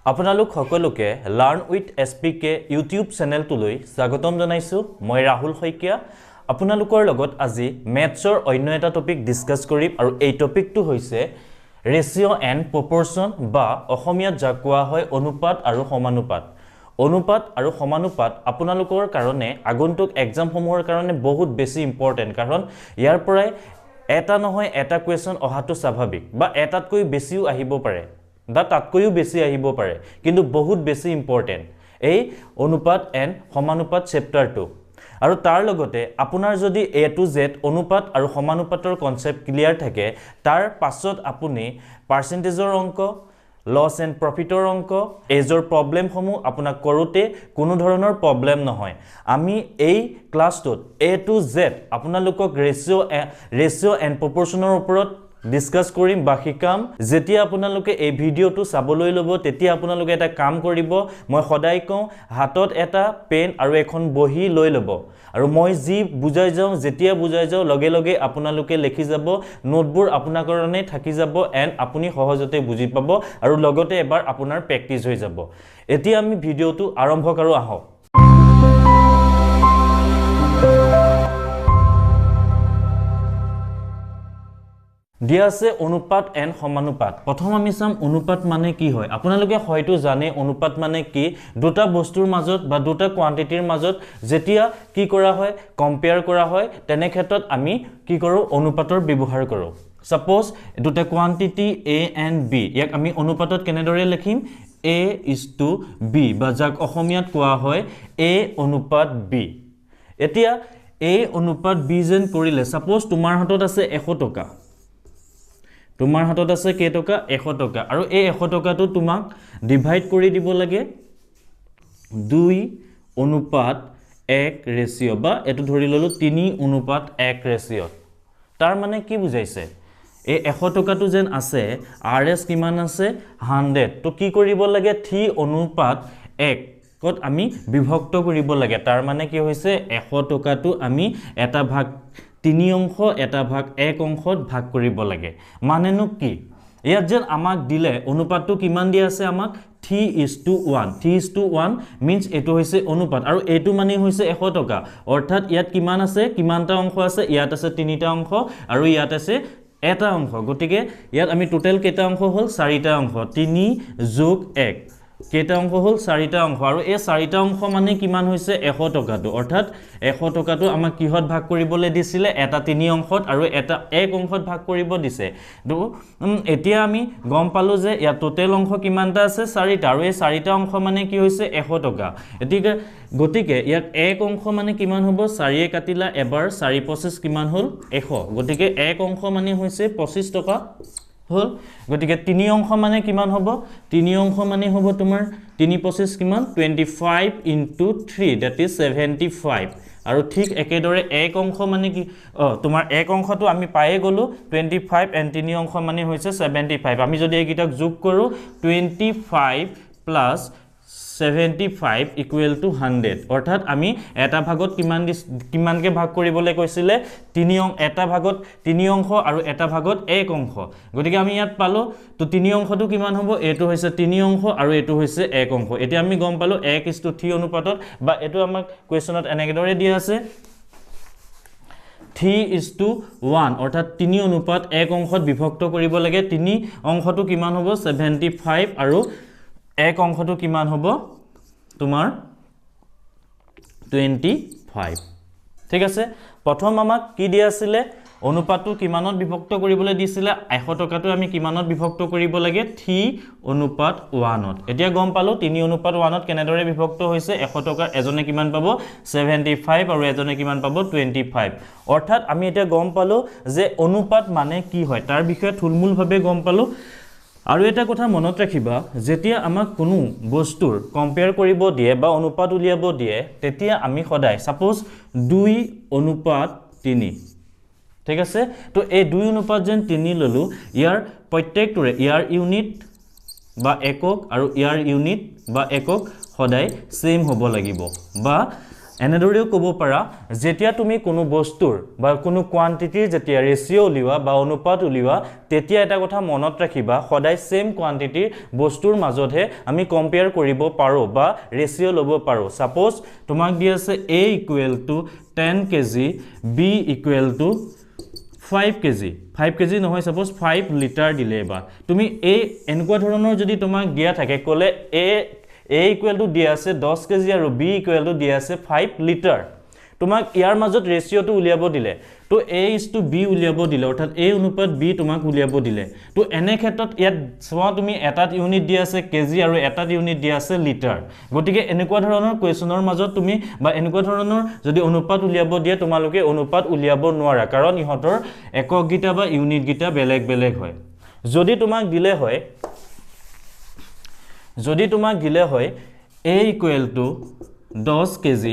আপোনালোক সকলোকে learn with এছপিকে YouTube চেনেলটোলৈ স্বাগতম জনাইছোঁ মই ৰাহুল শইকীয়া আপোনালোকৰ লগত আজি মেথছৰ অন্য এটা টপিক ডিসকাস কৰিম আৰু এই টপিকটো হৈছে ৰেশিও এণ্ড প্ৰপৰচন বা অসমীয়াত যাক কোৱা হয় অনুপাত আৰু সমানুপাত অনুপাত আৰু সমানুপাত আপোনালোকৰ কাৰণে আগন্তুক এক্সাম সমূহৰ কাৰণে বহুত বেছি ইম্পৰ্টেন্ট কাৰণ ইয়াৰ পৰাই এটা নহয় এটা কোৱেশ্চন অহাটো স্বাভাৱিক বা এটাতকৈ বেছিও আহিব পাৰে বা তাতকৈও বেছি আহিব পাৰে কিন্তু বহুত বেছি ইম্পৰ্টেন্ট এই অনুপাত এণ্ড সমানুপাত চেপ্টাৰটো আৰু তাৰ লগতে আপোনাৰ যদি A to Z অনুপাত আৰু সমানুপাতৰ কনসেপ্ট ক্লিয়াৰ থাকে তাৰ পাছত আপুনি পাৰ্সেন্টেজৰ অংক লস এণ্ড প্ৰফিটৰ অংক এজৰ প্ৰবলেম সমূহ আপোনাক কৰোতে কোনো ধৰণৰ প্ৰবলেম নহয় আমি এই ক্লাছটোত A to Z আপোনালোকক ৰেশিও এণ্ড প্ৰপৰচনৰ ওপৰত ডিসকাস কৰিম বা শিকাম যেতিয়া আপোনালোকে এই ভিডিওটো চাবলৈ লব তেতিয়া আপোনালোকে এটা কাম কৰিব মই সদায় কওঁ হাতত এটা পেন আৰু এখন বহি লৈ লব আৰু মই যি বুজাই যাওঁ যেতিয়া বুজাই যাওঁ লগে লগে আপোনালোকে লিখি যাব নোটবোৰ আপোনাৰ কাৰণে থাকি যাব এণ্ড আপুনি সহজতে বুজি পাব আৰু লগতে এবাৰ আপোনাৰ প্ৰেক্টিস হৈ যাব এতিয়া আমি ভিডিওটো আৰম্ভ কৰো আহক দিয়া আছে অনুপাত এণ্ড সমানুপাত প্ৰথম আমি চাম অনুপাত মানে কি হয় আপোনালোকে হয়তো জানে অনুপাত মানে কি দুটা বস্তুৰ মাজত বা দুটা কোৱান্টিটিৰ মাজত যেতিয়া কি কৰা হয় কম্পেয়াৰ কৰা হয় তেনে ক্ষেত্ৰত আমি কি কৰো অনুপাতৰ ব্যৱহাৰ কৰো সাপোজ দুটা কোৱান্টিটি A and B ইয়াক আমি অনুপাতত কেনেদৰে লিখিম A:B বা যাক অসমীয়াত কোৱা হয় A অনুপাত B এতিয়া A অনুপাত B যেন কৰিলে সাপোজ তোমাৰ হাতত আছে 100 টকা তোমাৰ হাতত আছে কে টকা 100 টকা আৰু এই 100 টকাটো তোমাক ডিভাইড কৰি দিব লাগে 2 অনুপাত 1 ৰেশিও বা এটো ধৰি ললো 3 অনুপাত 1 ৰেশিও তাৰ মানে কি বুজাইছে এই 100 টকাটো যেন আছে RS কিমান আছে 100 তো কি কৰিব লাগে 3 অনুপাত 1 কত আমি বিভক্ত কৰিব লাগে তাৰ মানে কি হৈছে 100 টকাটো আমি এটা ভাগ 3 অংশ এটা ভাগ 1 অংশত ভাগ কৰিব লাগে মানেনো কি ইয়াত যেন আমাক দিলে অনুপাতটো কিমান দিয়া আছে আমাক 3:1 3:1 means এটো হৈছে অনুপাত আৰু এটো মানে হৈছে 100 টকা অৰ্থাৎ ইয়াত কিমান আছে কিমানটা অংশ আছে ইয়াত আছে 3টা অংশ আৰু ইয়াত আছে এটা অংশ গটিকে ইয়াত আমি টোটাল কেটা অংশ হল 4টা অংশ 3 + 1 কেটা অংশ হল 4টা অংশ আৰু এই 4টা অংশ মানে কিমান হৈছে 100 টকাটো অৰ্থাৎ 100 টকাটো আমাক কিহত ভাগ কৰিবলৈ দিছিলে এটা 3 অংশত আৰু এটা 1 অংশত ভাগ কৰিব দিছে তো এতিয়া আমি গম পালো যে ইয়া টোটাল অংশ কিমানটা আছে 4টা আৰু এই 4টা অংশ মানে কি হৈছে 100 টকা এতিকে গটিকে ইয়াক 1 অংশ মানে কিমান হ'ব 4 এ কাটিলা এবাৰ 4 25 কিমান হল 100 গটিকে 1 অংশ মানে হৈছে 25 টকা হল গটিকে 3 অংশ মানে কিমান হ'ব 3 অংশ মানে হ'ব তোমাৰ 3 25 কিমান 25 * 3 that is 75 আৰু ঠিক একেদৰে 1 অংশ মানে কি তোমাৰ 1 অংশটো আমি পায়ে গলো 25 and 3 অংশ মানে হৈছে 75 আমি যদি এইকিটাক যোগ কৰো 25 + 75 = 100 অৰ্থাৎ আমি এটা ভাগত কিমানকে ভাগ কৰিবলৈ কৈছিলে 3 এটা ভাগত 3 অংশ আৰু এটা ভাগত 1 অংশ গতিকে আমি ইয়াত পালো তো 3 অংশটো কিমান হ'ব এটো হৈছে 3 অংশ আৰু এটো হৈছে 1 অংশ এতিয়া আমি গম পালো 1:3 অনুপাতত বা এটো আমাক কোৱেশ্চনত এনেদৰে দিয়া আছে 3:1 অৰ্থাৎ 3 অনুপাত 1 অংশত বিভক্ত কৰিব লাগে 3 অংশটো কিমান হ'ব 75 আৰু 1 অংশটো কিমান হ'ব তোমাৰ 25 ঠিক আছে প্ৰথম আমাক কি দিয়া আছিল অনুপাতটো কিমানত বিভক্ত কৰিবলৈ দিছিলে 100 টকাটো আমি কিমানত বিভক্ত কৰিব লাগে 3 অনুপাত 1ত এতিয়া গম পালো 3 অনুপাত 1ত কেনেদৰে বিভক্ত হৈছে 100 টকাৰ এজনে কিমান পাব 75 আৰু এজনে কিমান পাব 25 অৰ্থাৎ আমি এতিয়া গম পালো যে অনুপাত মানে কি হয় তাৰ বিষয়ে থুলমূলভাৱে গম পালো আৰু এটা কথা মনত ৰাখিবা যেতিয়া আমাক কোনো বস্তুৰ কম্পেয়াৰ কৰিব দিয়ে বা অনুপাত উলিয়াব দিয়ে তেতিয়া আমি সদায় সাপোজ 2 অনুপাত 3 ঠিক আছে তো এই 2 অনুপাত যেন 3 ললো ইয়াৰ প্ৰত্যেকটোৰে ইয়াৰ ইউনিট বা একক আৰু ইয়াৰ ইউনিট বা একক সদায় সেম হ'ব লাগিব বা এনেদৰেও ক'ব পাৰা যেতিয়া তুমি কোনো বস্তুৰ বা কোনো কোৱান্টিটিৰ যেতিয়া ৰেচিঅ' উলিওৱা বা অনুপাত উলিওৱা তেতিয়া এটা কথা মনত ৰাখিবা সদায় সেম কোৱান্টিটিৰ বস্তুৰ মাজতহে আমি কম্পেয়াৰ কৰিব পাৰো বা ৰেচিঅ' ল'ব পাৰো সাপোজ তোমাক দি আছে a = 10 kg b = 5 kg 5 kg নহয় সাপোজ 5 লিটাৰ দিলে বা তুমি এই এনেকুৱা ধৰণৰ যদি তোমাক দিয়া থাকে ক'লে a = দিয়া আছে 10 kg আৰু b = দিয়া আছে 5 লিটাৰ তোমাক ইয়াৰ মাজত ৰেচিঅ'টো উলিয়াব দিলে তো a:b উলিয়াব দিলে অৰ্থাৎ a অনুপাত b তোমাক উলিয়াব দিলে তো এনে ক্ষেত্ৰত ইয়াত সোৱা তুমি এটাত ইউনিট দিয়া আছে কেজি আৰু এটাত ইউনিট দিয়া আছে লিটাৰ গতিকে এনেকুৱা ধৰণৰ কোৱেশ্যনৰ মাজত তুমি বা এনেকুৱা ধৰণৰ যদি অনুপাত উলিয়াব দিয়ে তোমালোকে অনুপাত উলিয়াব নোৱাৰা কাৰণ ইহঁতৰ একক গিটা বা ইউনিট গিটা বেলেগ বেলেগ হয় যদি তোমাক দিলে হয় a = 10 kg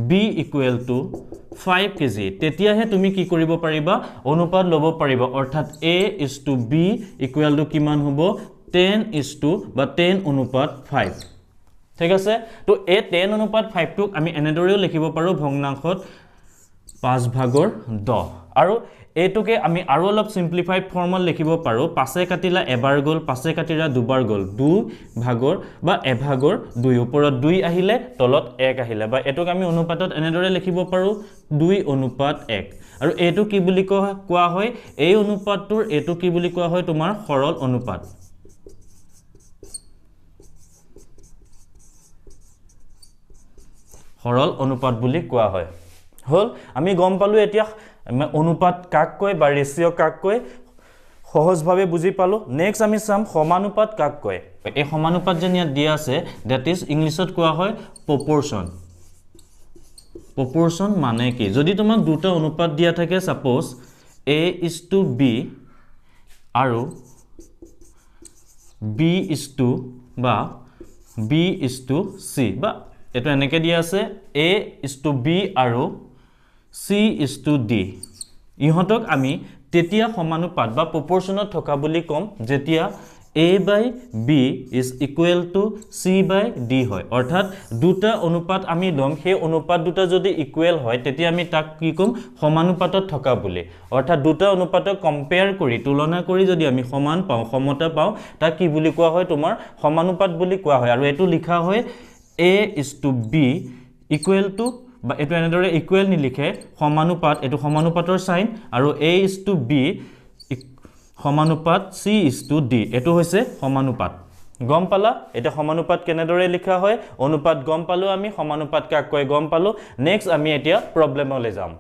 b = 5 kg তেতিয়াহে তুমি কি কৰিব পাৰিবা অনুপাত ল'ব পাৰিবা অৰ্থাৎ a:b = কিমান হ'ব 10:5 ঠিক আছে তো এই 10:5 টোক আমি এনেদৰেও লিখিব পাৰো ভগ্নাংশত 5/10 আৰু এইটোকে আমি আৰু অলপ সিম্পলিফাইড ফৰ্মত লিখিব পাৰো 5 কাটিলা এবাৰ গল 5 কাটিলা দুবাৰ গল 2 ভাগৰ বা এভাগৰ 2 ওপৰত 2 আহিলে তলত 1 আহিলে বা এটোক আমি অনুপাতত এনেদৰে লিখিব পাৰো 2:1 আৰু এটো কি বুলি কোৱা হয় এই অনুপাতটোৰ এটো কি বুলি কোৱা হয় তোমাৰ সৰল অনুপাত বুলি কোৱা হয় হল আমি গম পালো এতিয়া অনুপাত কাক কয় বা ৰেচিঅ' কাক কয় সহজভাৱে বুজি পালো নেক্সট আমি চাম সমানুপাত কাক কয় এই সমানুপাত যে ইয়াত দিয়া আছে দ্যাট ইজ ইংলিছত কোৱা হয় প্ৰপৰচন মানে কি যদি তোমাক দুটা অনুপাত দিয়া থাকে সাপোজ a:b আৰু b:c বা এটো এনেকে দিয়া আছে a:b আৰু c:d ইহঁতক আমি তেতিয়া সমানুপাত বা প্ৰপৰচনত থকা বুলি কম যেতিয়া a/b = c/d হয় অৰ্থাৎ দুটা অনুপাত আমি লম সেই অনুপাত দুটা যদি ইকুৱেল হয় তেতিয়া আমি তাক কি কম সমানুপাতত থকা বুলি অৰ্থাৎ দুটা অনুপাতক কম্পেয়াৰ কৰি তুলনা কৰি যদি আমি সমান পাওঁ সমতা পাওঁ তাক কি বুলি কোৱা হয় তোমাৰ সমানুপাত বুলি কোৱা হয় আৰু এটো লিখা হয় a:b = বা এটো এনেদৰে ইকুৱেল নিলিখে সমানুপাত এটো সমানুপাতৰ সাইন আৰু a:b সমানুপাত c:d এটো হৈছে সমানুপাত গম পালা এটা সমানুপাত কেনেদৰে লিখা হয় অনুপাত গম পালো আমি সমানুপাত কাক কয় গম পালো নেক্সট আমি এতিয়া প্ৰবলেমলৈ যাম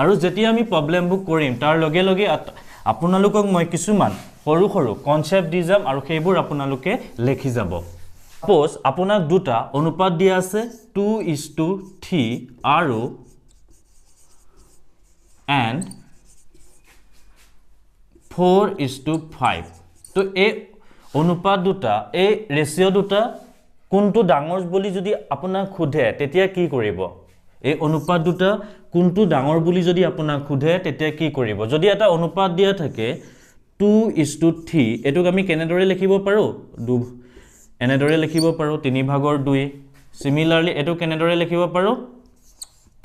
আৰু যেতিয়া আমি প্ৰবলেমবোৰ কৰিম তাৰ লগে লগে আপোনালোকক মই কিছুমান সৰু সৰু কনসেপ্ট দি যাম আৰু সেইবোৰ আপোনালোকে লিখি যাব Suppose আপোনাক দুটা অনুপাত দিয়া আছে 2:3 আৰু and 4:5 তো এই অনুপাত দুটা এই ৰেচিঅ' দুটা কোনটো ডাঙৰ বুলি যদি আপোনাক খুধে তেতিয়া কি কৰিব এই অনুপাত দুটা কোনটো ডাঙৰ বুলি যদি আপোনাক খুধে তেতিয়া কি কৰিব যদি এটা অনুপাত দিয়া থাকে 2:3 এটোক আমি কেনেদৰে লিখিব পাৰো এনেদৰে লিখিব পাৰো 3/2 সিমিলাৰলি এটো কেনেদৰে লিখিব পাৰো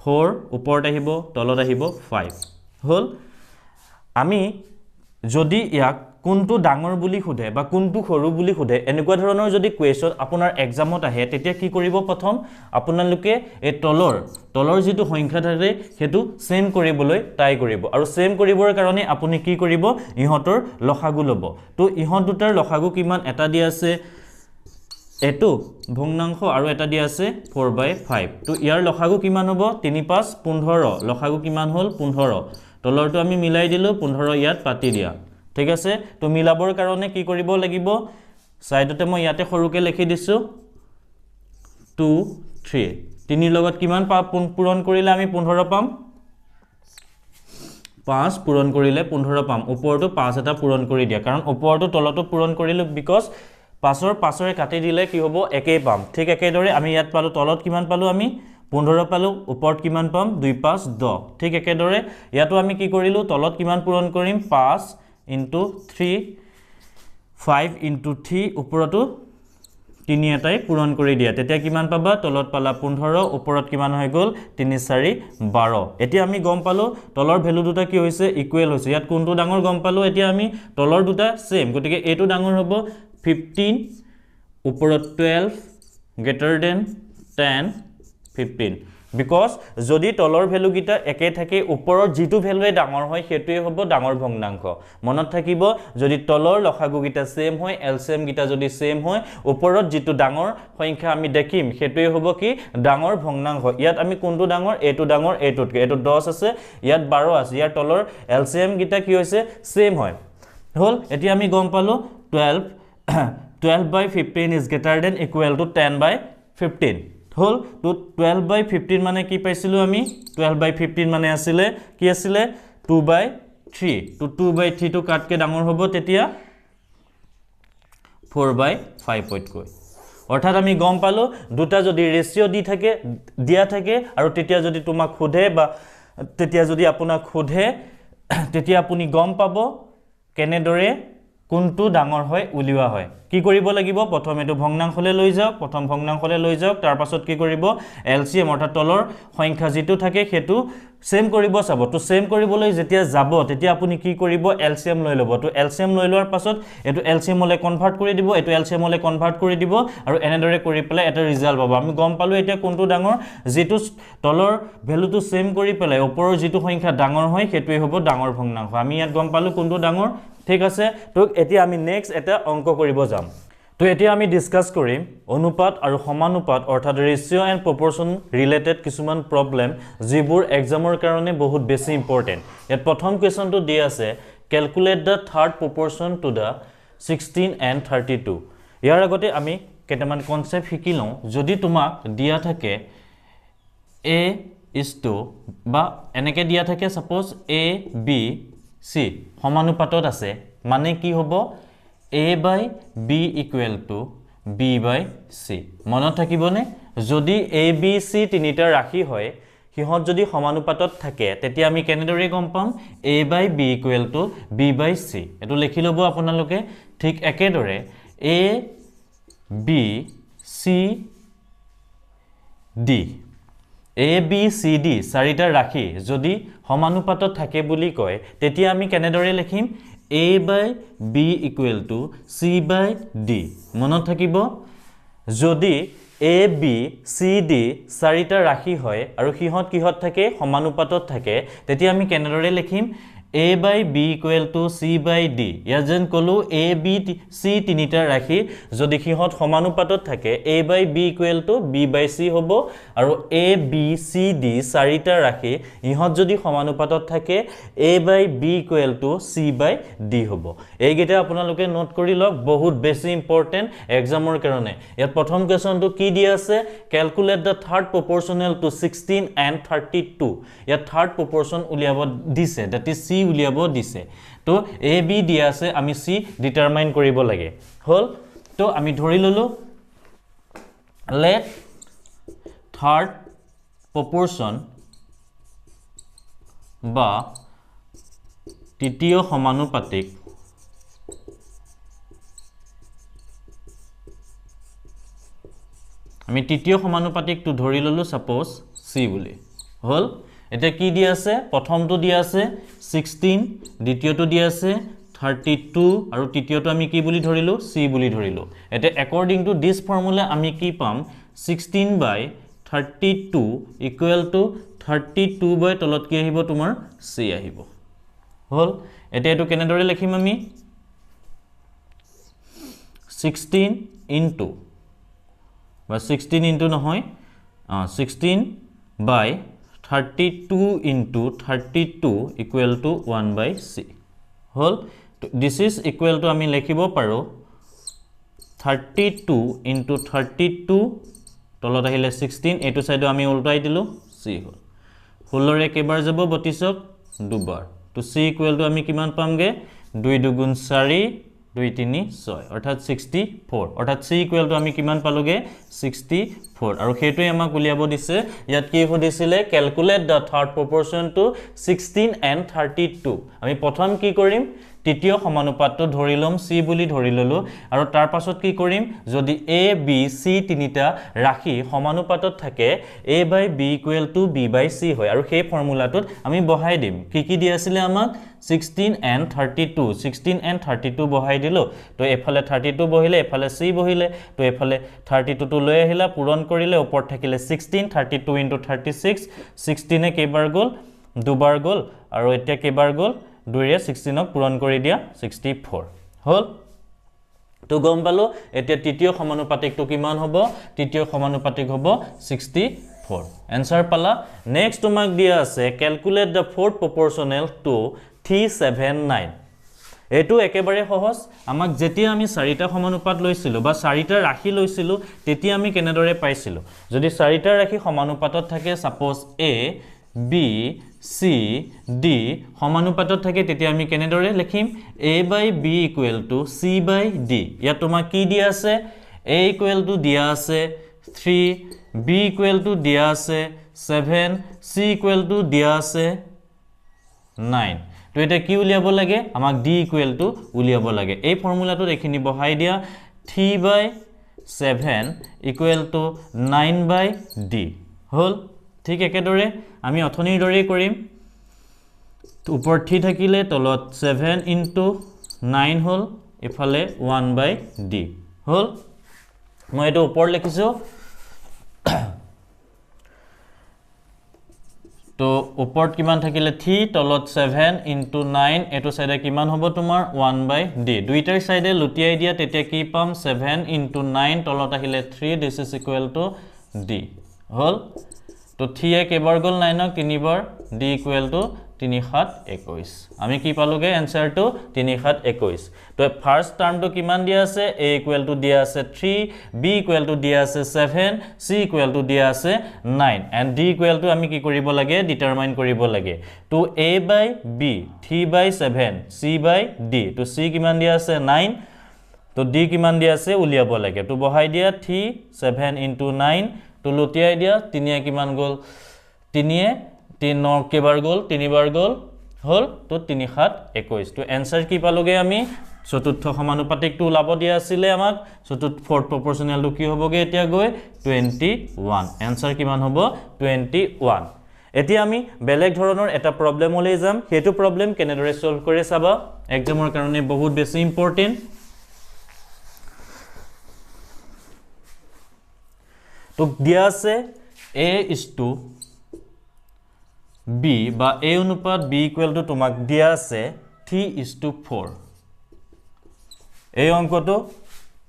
4 ওপৰত আহিব তলত আহিব 5 হল আমি যদি ইয়াক কোনটো ডাঙৰ বুলি খুধে বা কোনটো সৰু বুলি খুধে এনেকুৱা ধৰণৰ যদি কোৱেশ্যন আপোনাৰ এক্সামত আহে তেতিয়া কি কৰিব প্ৰথম আপোনালোকে এই তলৰ যেটো সংখ্যা থাকে হেতু সেম কৰিবলৈ ট্ৰাই কৰিব আৰু সেম কৰিবৰ কাৰণে আপুনি কি কৰিব ইহঁতৰ লসাগু লব তো ইহঁত দুটাৰ লসাগু কিমান এটা দিয়া আছে এটো ভগ্নাংশ আৰু এটা দিয়া আছে 4/5 তো ইয়াৰ লসাগু কিমান হ'ব 3 5 15 লসাগু কিমান হল 15 তলৰটো আমি মিলাই দিলো 15 ইয়াত পাতি দিয়া ঠিক আছে তো মিলাবৰ কাৰণে কি কৰিব লাগিব সাইডতে মই ইয়াতে সৰুকে লিখি দিছো 2 3 3 লগত কিমান পূৰণ কৰিলে আমি 15 পাম 5 পূৰণ কৰিলে 15 পাম ওপৰটো 5 এটা পূৰণ কৰি দিয়া কাৰণ ওপৰটো তলটো পূৰণ কৰিলো বিকজ 5ৰে কাটি দিলে কি হ'ব একেই পাম ঠিক একেদৰে আমি ইয়াত পালো তলত কিমান পালো আমি 15 পালো ওপৰত কিমান পাম 2 5 10 ঠিক একেদৰে ইয়াতো আমি কি কৰিলো তলত কিমান পূৰণ কৰিম 5 * 3 5 * 3 ওপৰটো 3 এটাই পূৰণ কৰি দিয়া তেতিয়া কিমান পাবা তলত পালা 15 ওপৰত কিমান হৈ গল 3 4 12 এতিয়া আমি গম পালো তলৰ ভ্যালু দুটা কি হৈছে ইকুৱেল হৈছে ইয়াত কোনটো ডাঙৰ গম পালো এতিয়া আমি তলৰ দুটা সেম গতিকে এটো ডাঙৰ হ'ব 15 ওপৰত 12 greater than 10 15 because যদি তলৰ ভ্যালু গিটা একে থাকে ওপৰৰ যেটো ভ্যালুৱে ডাঙৰ হয় হেতুৱে হ'ব ডাঙৰ ভগ্নাংশ মনত থাকিব যদি তলৰ লসাগু গিটা সেম হয় এলসিএম গিটা যদি সেম হয় ওপৰত যেটো ডাঙৰ সংখ্যা আমি দেখিম হেতুৱে হ'ব কি ডাঙৰ ভগ্নাংশ ইয়াত আমি কোনটো ডাঙৰ এটোতকে এটো 10 আছে ইয়াত 12 আছে ইয়াৰ তলৰ এলসিএম গিটা কি হৈছে সেম হয় হল এতিয়া আমি গম পালো 12/15 is greater than equal to 10/15 হল তো 12/15 মানে কি পাইছিলো আমি 12/15 মানে আছিলে কি আছিলে 2/3 তো 2/3 তো কাটকে ডাঙৰ হ'ব তেতিয়া 4/5 পইতকৈ অৰ্থাৎ আমি গম পালো দুটা যদি ৰেশিও দি থাকে দিয়া থাকে আৰু তেতিয়া যদি তোমাক খুধে বা তেতিয়া যদি আপোনাক খুধে তেতিয়া আপুনি গম পাব কেনেদৰে কোনটো ডাঙৰ হয় উলিওৱা হয় কি কৰিব লাগিব প্ৰথম এটো ভগ্নাংশলে লৈ যাওক প্ৰথম ভগ্নাংশলে লৈ যাওক তাৰ পাছত কি কৰিব এলসিএম অৰ্থাৎ তলৰ সংখ্যা যেটো থাকে হেতু সেম কৰিব চাব তো সেম কৰিবলৈ যেতিয়া যাব তেতিয়া আপুনি কি কৰিব এলসিএম লৈ ল'ব তো এলসিএম লৈ লোৱাৰ পাছত এটো এলসিএম লৈ কনভাৰ্ট কৰি দিব এটো এলসিএম লৈ কনভাৰ্ট কৰি দিব আৰু এনেদৰে কৰি পেলাই এটা ৰিজাল্ট পাব আমি গম পালো এতিয়া কোনটো ডাঙৰ যেটো তলৰ ভ্যালুটো সেম কৰি পেলাই ওপৰৰ যেটো সংখ্যা ডাঙৰ হয় হেতুৱে হ'ব ডাঙৰ ভগ্নাংশ আমি ইয়াত গম পালো কোনটো ডাঙৰ ঠিক আছে তো এতিয়া আমি নেক্সট এটা অংক কৰিব যাম তো এতিয়া আমি ডিসকাস কৰিম অনুপাত আৰু সমানুপাত অৰ্থাৎ ৰেশিও এণ্ড প্ৰপৰচন ৰিলেটেড কিছুমান প্ৰবলেম যিবোৰ এক্সামৰ কাৰণে বহুত বেছি ইম্পৰ্টেন্ট ইয়াত প্ৰথম কোৱেশ্চনটো দি আছে calculate the third proportion to the 16 and 32 ইয়াৰ আগতে আমি কেটামান কনসেপ্ট শিকি লওঁ যদি তোমাক দিয়া থাকে a is to বা এনেকে দিয়া থাকে সাপোজ a b c সমানুপাতত আছে মানে কি হ'ব a/b equal to b/c মনত থাকিবনে যদি a b c তিনিটা ৰাশি হয় হিহত যদি সমানুপাতত থাকে তেতিয়া আমি কেনেদৰে গম পাম a/b equal to b/c এটো লিখি লব আপোনালোকে ঠিক একেদৰে a b c d a b c d চাৰিটা ৰাশি যদি সমানুপাতত থাকে বুলি কয় তেতিয়া আমি কেনেদৰে লিখিম a/b equal to c/d মনত থাকিব যদি a b c d চাৰিটা ৰাশি হয় আৰু হিহত কিহত থাকে সমানুপাতত থাকে তেতিয়া আমি কেনেদৰে লিখিম a/b equal to c/d ইয়াত যেন কলো a b c তিনিটা ৰাশি যদি হিহত সমানুপাতত থাকে a/b equal to b/c হ'ব আৰু a b c d চাৰিটা ৰাশি হিহত যদি সমানুপাতত থাকে a/b equal to c/d হ'ব এইগিটা আপোনালোকে নোট কৰি লওক বহুত বেছি ইম্পৰ্টেন্ট এক্সামৰ কাৰণে ইয়াত প্ৰথম কোৱেশ্চনটো কি দি আছে calculate the third proportional to 16 and 32 ইয়াত থাৰ্ড প্ৰপৰচন উলিয়াব দিছে দ্যাট ইজ c উলিয়াব দিছে তো a b দিয়া আছে আমি c ডিটাৰমাইন কৰিব লাগে হল তো আমি ধৰি ললো let third proportion বা তৃতীয় সমানুপাতিক আমি তৃতীয় সমানুপাতিকটো ধৰি ললো সাপোজ c বুলি হল এটা কি দি আছে প্ৰথমটো দি আছে 16 দ্বিতীয়টো দি আছে 32 আৰু তৃতীয়টো আমি কি বুলি ধৰিলো c বুলি ধৰিলো এটা according to this formula আমি কি পাম 16/32 equal to 32 by তলত কি আহিব তোমাৰ c আহিব হল এটা এটো কেনেদৰে লিখিম আমি 16 into বা 16 into নহয় 16 by 32 into 32 equal to 1/c hall this is equal to আমি লিখিব পাৰো 32 into 32 তলত আহিলে 16 এটো সাইড আমি উল্টাই দিলো c হল 16 ৰে কেবাৰ যাব 32ক দুবাৰ তো c equal to আমি কিমান পামগে 2 2 4 2 3 6 অৰ্থাৎ 64 অৰ্থাৎ c equal to আমি কিমান পালোগে 64 আৰু হেতুই আমাক উলিয়াব দিছে ইয়াত কি হদিছিলে calculate the third proportion to 16 and 32 আমি প্ৰথম কি কৰিম তৃতীয় সমানুপাতটো ধৰি লম c বুলি ধৰি ললো আৰু তাৰ পাছত কি কৰিম যদি a b c তিনিটা ৰাখি সমানুপাতত থাকে a by b equal to b by c হয় আৰু সেই ফৰ্মুলাটোত আমি বহাই দিম কি দি আছিল আমাক 16 and 32 16 and 32 বহাই দিলো তো এফালে 32 বহিলে এফালে c বহিলে তো এফালে 32 টো লৈ আহিলা পূৰণ কৰিলে ওপৰত থাকিলে 16 32 into 36 16 এ কেইবাৰ গল দুবাৰ গল আৰু এতিয়া কেইবাৰ গল 2 ৰে 16 ক পূৰণ কৰি দিয়া 64 হল তো গম পালো এতিয়া তৃতীয় সমানুপাতিকটো কিমান হ'ব তৃতীয় সমানুপাতিক হ'ব 64 आंसर পালা নেক্সট তোমাক দিয়া আছে calculate the fourth proportional to 379 এটো একেবাৰে সহজ আমাক যেতিয়া আমি চাৰিটা সমানুপাত লৈছিলো বা চাৰিটা ৰাখি লৈছিলো তেতিয়া আমি কেনেদৰে পাইছিলো যদি চাৰিটা ৰাখি সমানুপাতত থাকে suppose a b c d সমানুপাতত থাকে তেতিয়া আমি কেনেদৰে লিখিম a by b equal to c by d ইয়া তোমাক কি দিয়া আছে a equal to দিয়া আছে 3 b equal to দিয়া আছে 7 c equal to দিয়া আছে 9 তো এটা কি উলিয়াব লাগে আমাক d equal to উলিয়াব লাগে এই ফৰ্মুলাটো এখিনি বহাই দিয়া 3 by 7 equal to 9 by d হল ঠিক একেদৰে আমি অথনিৰ দৰে কৰিম ওপৰ 3 থাকিলে তলত 7 into 9 হল ইফালে 1 by d হল মই এটো ওপৰ লিখিছো তো ওপৰত কিমান থাকিলে 3 তলত 7 into 9 এটো সাইডে কিমান হ'ব তোমাৰ 1 by d দুইটাৰ সাইডে লুটিয়াই দিয়া তেতিয়া কি পাম 7 into 9 তলত আহিলে 3 this is equal to d হল তো 3 এ কেবাৰ গল 9 ক তিনিবাৰ d equal to 3721 আমি কি পালোগে आंसर টু 3721 তো ফার্স্ট টার্মটো কিমান দিয়া আছে a equal to দিয়া আছে 3 b equal to দিয়া আছে 7 c equal to দিয়া আছে 9 and d equal to আমি কি কৰিব লাগে ডিটাৰমাইন কৰিব লাগে তো a by b 3 by 7 c by d তো c কিমান দিয়া আছে 9 তো d কিমান দিয়া আছে উলিয়াব লাগে তো বহাই দিয়া 3 7 into 9 তো লুটিয়াই দিয়া 3 এ কিমান গল 3 এ 3 কেবাৰ গল 3 বাৰ গল হল তো 3721 তো आंसर কি পালোগে আমি চতুৰ্থ সমানুপাতিকটো ওলাব দিয়া আছিল আমাক চতুৰ্থ ফোর্থ প্রপোর্শনালটো কি হবগে এতিয়া গৈ 21 आंसर কিমান হ'ব 21 এতিয়া আমি বেলেগ ধৰণৰ এটা প্ৰবলেম লৈ যাম হেতু প্ৰবলেম কেনেদৰে সলভ কৰে চাবা এক্সামৰ কাৰণে বহুত বেছি ইম্পৰ্টেন্ট তো দিয়া আছে a is to b বা a অনুপাত b equal to তোমাক দিয়া আছে 3:4 এই অঙ্কটো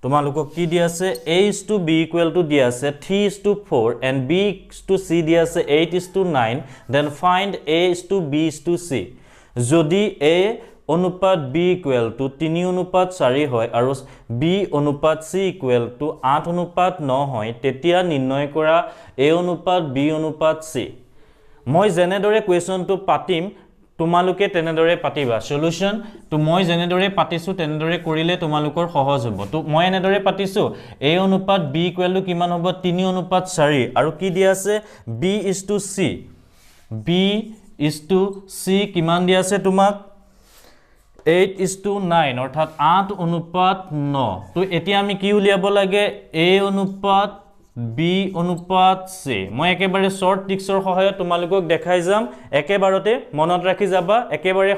তোমালোকক কি দিয়া আছে a is to b equal to দিয়া আছে 3:4 and b is to c দিয়া আছে 8:9 then find a is to b is to c যদি a অনুপাত b equal to 3:4 হয় আৰু b অনুপাত c equal to 8:9 হয় তেতিয়া নিৰ্ণয় কৰা a অনুপাত b অনুপাত c মই জেনেদৰে কোৱেশ্চনটো পাতিম তোমালোকে তেনেদৰে পাতিবা সলিউশন তো মই জেনেদৰে পাতিছো তেনেদৰে কৰিলে তোমালোকৰ সহজ হ'ব তো মই এনেদৰে পাতিছো a অনুপাত b ইকুৱেল টু কিমান হ'ব 3:4 আৰু কি দিয়া আছে b is to c b is to c কিমান দিয়া আছে তোমাক 8:9 অৰ্থাৎ 8:9 তো এতিয়া আমি কি উলিয়াব লাগে a অনুপাত b অনুপাত c মই একেবাৰে শৰ্ট ট্ৰিক্সৰ সহায়ত তোমালোকক দেখাই যাম একেবাৰতে মনত ৰাখি যাবা একেবাৰে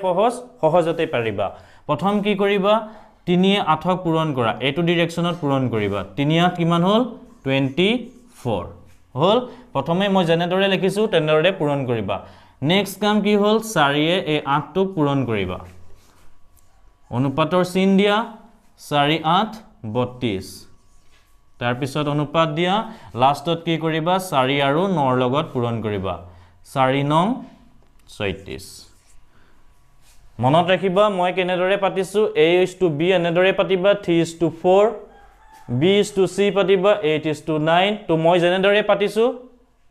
সহজতে পাৰিবা প্ৰথম কি কৰিবা 3 এ 8 ক পূৰণ কৰা এটো ডাইৰেকশনত পূৰণ কৰিবা 3 8 কিমান হ'ল 24 হল প্ৰথমে মই জেনেদৰে লিখিছো তেনেদৰে পূৰণ কৰিবা নেক্সট কাম কি হ'ল 4 এ এই 8 টো পূৰণ কৰিবা অনুপাতৰ চিন দিয়া 4 8 32 তাৰ পিছত অনুপাত দিয়া লাষ্টত কি কৰিবা 4 আৰু 9 ৰ লগত পূৰণ কৰিবা 4 9 36 মনত ৰাখিবা মই কেনেদৰে পাতিছো a is to b এনেদৰে পাতিবা 3 is to 4 b is to c পাতিবা 8 is to 9 তো মই যেনেদৰে পাতিছো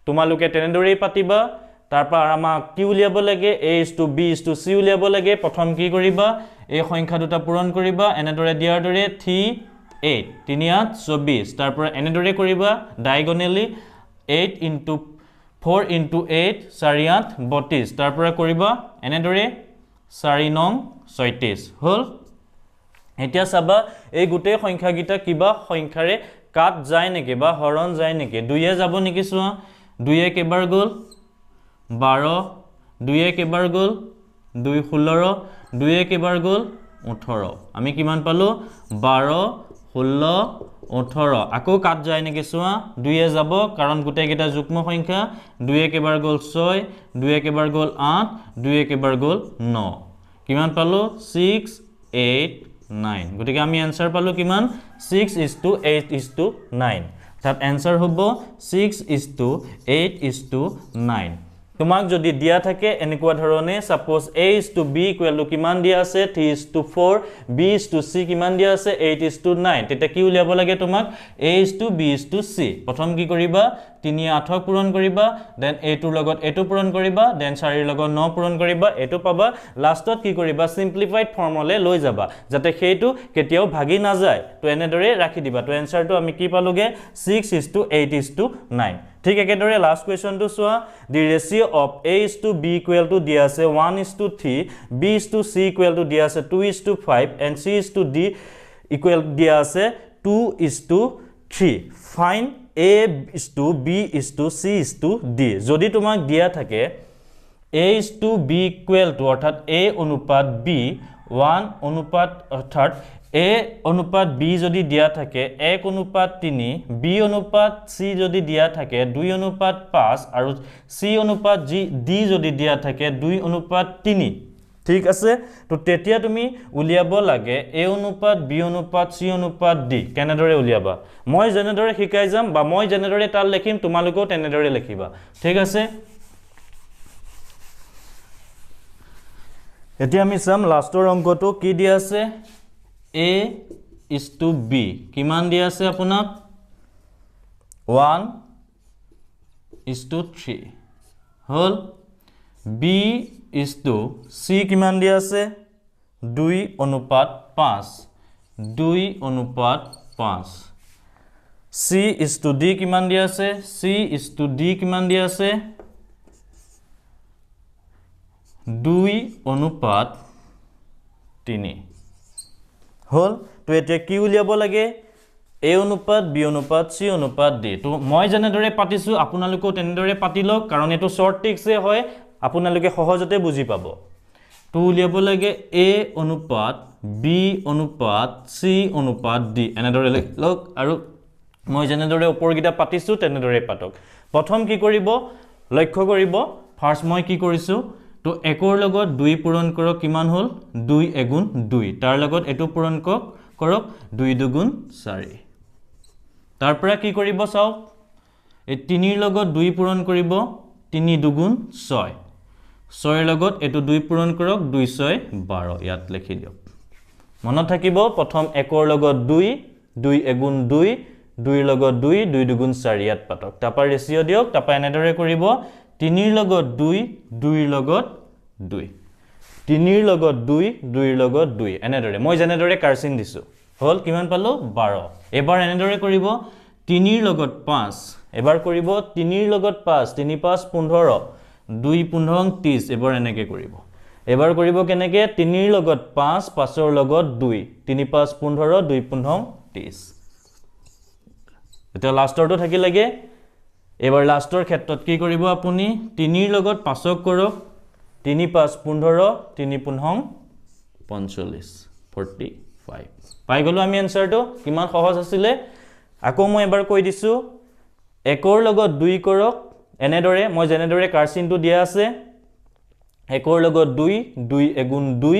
তোমালোকে তেনেদৰেই পাতিবা তাৰপা আমাক কি উলিয়াব লাগে a is to b is to c উলিয়াব লাগে প্ৰথম কি কৰিবা এই সংখ্যা দুটা পূৰণ কৰিবা এনেদৰে দিয়াৰ দৰে 3 8 3 8 24 তাৰপৰা এনেদৰে কৰিবা ডায়াগোনালি 8 into 4 into 8 4 8 32 তাৰপৰা কৰিবা এনেদৰে 4 নং 36 হল এতিয়া চাবা এই গোটেই সংখ্যা গিটা কিবা সংখ্যাৰে কাট যায় নেকি বা হৰণ যায় নেকি 2 এ যাব নেকি চোৱা 2 এ কেবাৰ গল 12 2 এ কেবাৰ গল 2 16 2 এ কেবাৰ গল 18 আমি কিমান পালো 12 16 18 আকৌ কাট যায় নেকি চোৱা 2 এ যাব কাৰণ গোটেই গিটা যুগ্ম সংখ্যা 2 এ কেবাৰ গল 6 2 এ কেবাৰ গল 8 2 এ কেবাৰ গল 9 কিমান পালো 6 8 9 গতিকে আমি आंसर পালো কিমান 6:8:9 তাত आंसर হ'ব 6:8:9 তোমাক যদি দিয়া থাকে এনেকুৱা ধৰণে সাপোজ a:b কিমান দিয়া আছে 3:4 b:c কিমান দিয়া আছে 8:9 তেতিয়া কি উলিয়াব লাগে তোমাক a:b:c প্ৰথম কি কৰিবা 3 8 পূৰণ কৰিবা দেন a টোৰ লগত a টো পূৰণ কৰিবা দেন 4 ৰ লগত 9 পূৰণ কৰিবা এটো পাবা লাষ্টত কি কৰিবা সিম্পলিফাইড ফৰ্মলে লৈ যাবা যাতে সেইটো কেতিয়াও ভাগি না যায় তো এনেদৰে ৰাখি দিবা তো आंसरটো আমি কি পালোগে 6:8:9 ঠিক একেদৰে লাষ্ট কোৱেশ্চনটো চোৱা দি ৰেশিও অফ a:b দিয়া আছে 1:3 b:c দিয়া আছে 2:5 and c:d দিয়া আছে 2:3 find a:b:c:d যদি তোমাক দিয়া থাকে a:b অৰ্থাৎ a অনুপাত b 1 অনুপাত অৰ্থাৎ a অনুপাত b যদি দিয়া থাকে 1 অনুপাত 3 b অনুপাত c যদি দিয়া থাকে 2 অনুপাত 5 আৰু c অনুপাত d যদি দিয়া থাকে 2 অনুপাত 3 ঠিক আছে তো তেতিয়া তুমি উলিয়াব লাগে a অনুপাত b অনুপাত c অনুপাত d কেনেদৰে উলিয়াবা মই জেনেদৰে শিকাই যাম বা মই জেনেদৰে তাল লিখিম তোমালোকেও তেনেদৰে লিখিবা ঠিক আছে এতিয়া আমি চাম লাষ্টৰ অংকটো কি দিয়া আছে a:b কিমান দিয়া আছে আপোনাক 1:3 হল b:c কিমান দিয়া আছে 2:5 2:5 c:d কিমান দিয়া আছে c:d কিমান দিয়া আছে 2:3 হল তো এতিয়া কি উলিয়াব লাগে a অনুপাত b অনুপাত c অনুপাত d তো মই জেনেদৰে পাতিছো আপোনালোকও তেনেদৰে পাতিলক কাৰণ এটো শৰ্ট ট্ৰিক্সে হয় আপোনালোকে সহজতে বুজি পাব তো উলিয়াব লাগে a অনুপাত b অনুপাত c অনুপাত d এনেদৰে লিখক আৰু মই জেনেদৰে ওপৰ গিটা পাতিছো তেনেদৰে পাতক প্ৰথম কি কৰিব লক্ষ্য কৰিব ফাৰ্স্ট মই কি কৰিছো তো 1 ৰ লগত 2 পূৰণ কৰক কিমান হল 2 এগুণ 2 তাৰ লগত এটো পূৰণ কৰক 2 দুগুণ 4 তাৰ পৰা কি কৰিব চাও এই 3 ৰ লগত 2 পূৰণ কৰিব 3 দুগুণ 6 6 ৰ লগত এটো 2 পূৰণ কৰক 2 6 12 ইয়াত লিখি দিয়ক মনত থাকিব প্ৰথম 1 ৰ লগত 2 2 এগুণ 2 2 ৰ লগত 2 2 দুগুণ 4 ইয়াত পাতক তাপা ৰেশিও দিয়ক তাপা এনেদৰে কৰিব 3 ৰ লগত 2 2 ৰ লগত 2 3 ৰ লগত 2 2 ৰ লগত 2 এনেদৰে মই জেনেদৰে কাৰচিন দিছো হল কিমান পালো 12 এবাৰ এনেদৰে কৰিব 3 ৰ লগত 5 এবাৰ কৰিব 3 ৰ লগত 5 3 5 15 2 15 30 এবাৰ এনেকে কৰিব এবাৰ কৰিব কেনেকে 3 ৰ লগত 5 5 ৰ লগত 2 3 5 15 2 15 30 এটা লাষ্টৰটো থাকি লাগে এবাৰ লাষ্টৰ ক্ষেত্ৰত কি কৰিব আপুনি 3 ৰ লগত 5ক কৰক 3 5 15 3 15 45 45 পাই গলো আমি आंसरটো কিমান সহজ আছিল আকৌ মই এবাৰ কৈ দিছো 1 ৰ লগত 2 কৰক এনেদৰে মই জেনেদৰে কাৰচিনটো দিয়া আছে 1 ৰ লগত 2 2 এগুণ 2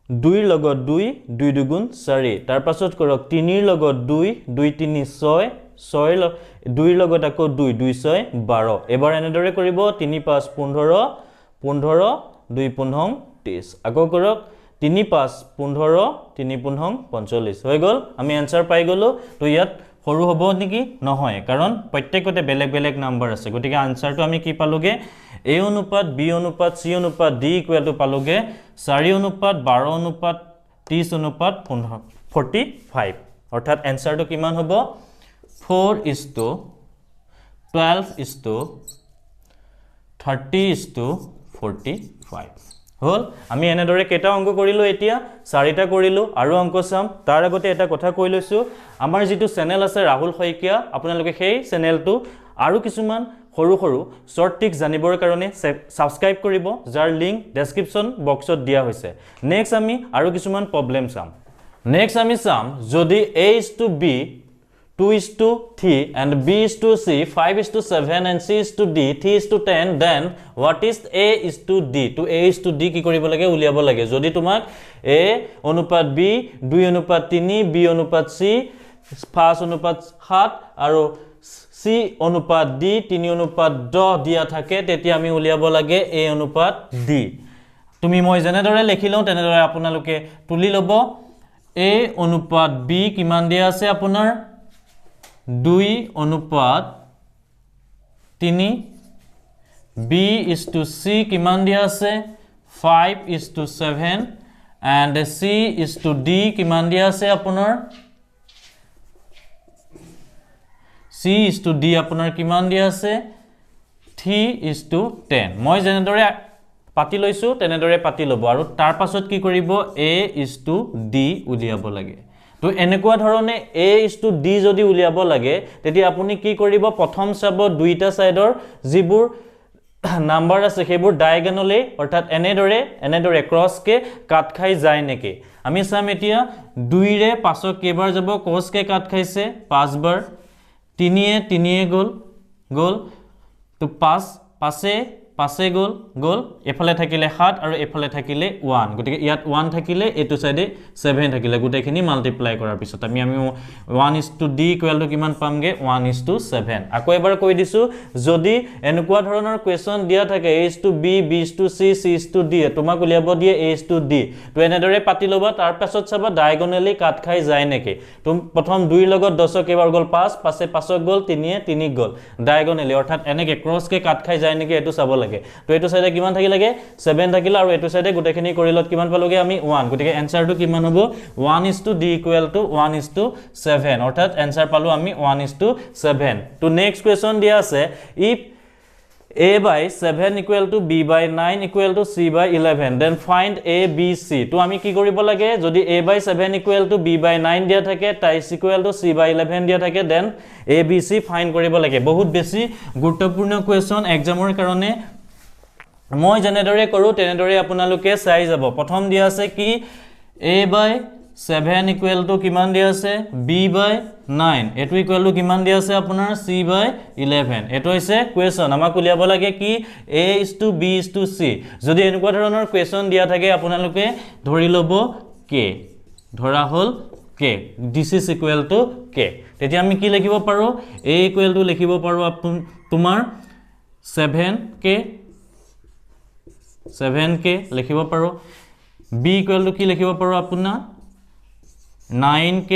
2 ৰ লগত 2 2 দুগুণ 4 তাৰ পাছত কৰক 3 ৰ লগত 2 2 3 6 6 2 ৰ লগত আকৌ 2 2 6 12 এবাৰ এনেদৰে কৰিব 3 5 15 15 2 15 30 আকৌ কৰক 3 5 15 3 15 45 হৈ গল আমি आंसर পাই গলো তো ইয়াত সৰু হ'ব নেকি নহয় কাৰণ প্ৰত্যেকতে বেলেগ বেলেগ নাম্বাৰ আছে গতিকে आंसरটো আমি কি পালোগে a অনুপাত b অনুপাত c অনুপাত d পালোগে 4 অনুপাত 12 অনুপাত 30 অনুপাত 45 অৰ্থাৎ आंसरটো কিমান হ'ব 4:12:30:45 হল আমি এনেদৰে কেটা অংক কৰিলো এতিয়া চাৰিটা কৰিলো আৰু অংক চাম তাৰ আগতে এটা কথা কৈ লৈছো আমাৰ যেটো চেনেল আছে ৰাহুল শইকিয়া আপোনালোকে সেই চেনেলটো আৰু কিছুমান সৰু সৰু শৰ্ট ট্ৰিক জানিবৰ কাৰণে সাবস্ক্ৰাইব কৰিব যাৰ লিংক ডেসক্ৰিপচন বক্সত দিয়া হৈছে নেক্সট আমি আৰু কিছুমান প্ৰবলেম চাম নেক্সট আমি চাম যদি a:b 2:3 and b:c 5:7 and c:d 3:10 then what is a:d to a:d কি কৰিব লাগে উলিয়াব লাগে যদি তোমাক a অনুপাত b 2:3 b অনুপাত c 5:7 আৰু c অনুপাত d 3:10 দিয়া থাকে তেতিয়া আমি উলিয়াব লাগে a অনুপাত d তুমি মই জেনেদৰে লিখিলো তেনেদৰে আপোনালোকে তুলি লব a অনুপাত b কিমান দিয়া আছে আপোনাৰ 2:3 b:c কিমান দিয়া আছে 5:7 and c:d কিমান দিয়া আছে আপোনাৰ c:d আপোনাৰ কিমান দিয়া আছে 3:10 মই জেনেদৰে পাতি লৈছো তেনেদৰে পাতি লব আৰু তাৰ পাছত কি কৰিব a:d উলিয়াব লাগে তো এনেকুৱা ধৰণে a:d যদি উলিয়াব লাগে তেতিয়া আপুনি কি কৰিব প্ৰথম চাব দুইটা সাইডৰ যিবোৰ নাম্বাৰ আছে সেইবোৰ ডায়াগোনালি অৰ্থাৎ এনেদৰে ক্ৰস কে কাট খাই যায় নেকি আমি চাম এতিয়া 2 ৰে 5 কেবাৰ যাব ক্ৰস কে কাট খাইছে 5 বাৰ 3 গল তো 5 গল এফালে থাকিলে 7 আৰু এফালে থাকিলে 1 গটিকে ইয়াত 1 থাকিলে এটো সাইডে 7 থাকিলে গুটেখিনি মাল্টিপ্লাই কৰাৰ পিছত আমি 1:d কিমান পামগে 1:7 আকৌ এবাৰ কৈ দিছো যদি এনেকুৱা ধৰণৰ কোৱেশ্চন দিয়া থাকে a:b b:c c:d তোমাক উলিয়াব দিয়ে a:d তো এনেদৰে পাতি লবা তাৰ পাছত চাবা ডায়াগোনালি কাট খাই যায় নেকি তুমি প্ৰথম 2 লগত 10 কেবাৰ গল 5 5 গল 3 গল ডায়াগোনালি অৰ্থাৎ এনেকে ক্ৰস কে কাট খাই যায় নেকি এটো চাব লাগে তো এটো সাইডে কিমান থাকি লাগে 7 থাকিলা আৰু এটো সাইডে গুটেখিনি কৰিলত কিমান পালোগে আমি 1 গটিকে এনসাৰটো কিমান হ'ব 1:d = 1:7 অৰ্থাৎ এনসাৰ পালো আমি 1:7 তো নেক্সট কোৱেশ্চন দিয়া আছে if a/7 = b/9 = c/11 then find a b c তো আমি কি কৰিব লাগে যদি a/7 = b/9 দিয়া থাকে টাইস = c/11 দিয়া থাকে then a b c find কৰিব লাগে বহুত বেছি গুৰুত্বপূৰ্ণ কোৱেশ্চন এক্সামৰ কাৰণে মই জেনেদৰে কৰো তেনেদৰে আপোনালোকে চাই যাব প্ৰথম দিয়া আছে কি a/7 = কিমান দিয়া আছে b/9 এটো ইকুৱেল টু কিমান দিয়া আছে আপোনাৰ c/11 এটো হৈছে কোৱেশ্চন আমাক উলিয়াব লাগে কি a:b:c যদি এনেকুৱা ধৰণৰ কোৱেশ্চন দিয়া থাকে আপোনালোকে ধৰি লব k ধৰা হল k this is equal to k তেতিয়া আমি কি লিখিব পাৰো a = লিখিব পাৰো তোমাৰ 7k লিখিব পাৰো b = কি লিখিব পাৰো আপোনাৰ 9k